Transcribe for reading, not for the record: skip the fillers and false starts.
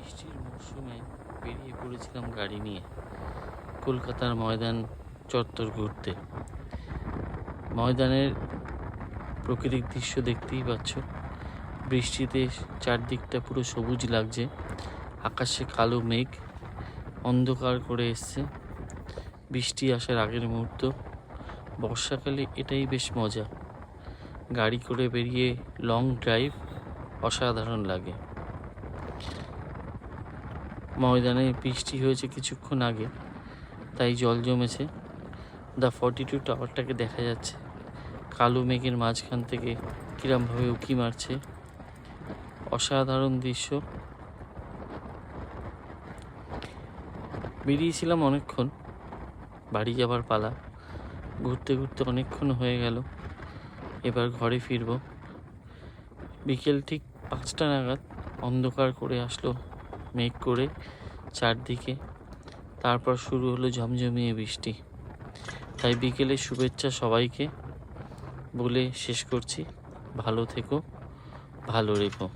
বৃষ্টির মরশুমে বেরিয়ে পড়েছিলাম গাড়ি নিয়ে কলকাতার ময়দান চত্বর ঘুরতে। ময়দানের প্রাকৃতিক দৃশ্য দেখতেই পাচ্ছ। বৃষ্টিতে চারদিকটা পুরো সবুজ লাগছে, আকাশে কালো মেঘ অন্ধকার করে এসছে। বৃষ্টি আসার আগের মুহূর্ত। বর্ষাকালে এটাই বেশ মজা, গাড়ি করে বেরিয়ে লং ড্রাইভ অসাধারণ লাগে। ময়দানে বৃষ্টি হয়েছে কিছুক্ষণ আগে, তাই জল জমেছে। দ্য 42 টাওয়ারটাকে দেখা যাচ্ছে কালো মেঘের মাঝখান থেকে কিরমভাবে উঁকি মারছে। অসাধারণ দৃশ্য। বেরিয়েছিলাম অনেকক্ষণ, বাড়ি যাবার পালা। ঘুরতে ঘুরতে অনেকক্ষণ হয়ে গেল, এবার ঘরে ফিরব। বিকেল ঠিক 5টা নাগাদ অন্ধকার করে আসলো মেঘ করে চারদিকে। তারপর শুরু হলো ঝমঝমিয়ে বৃষ্টি। তাই বিকেলের শুভেচ্ছা সবাইকে বলে শেষ করছি। ভালো থেকো, ভালো রেখো।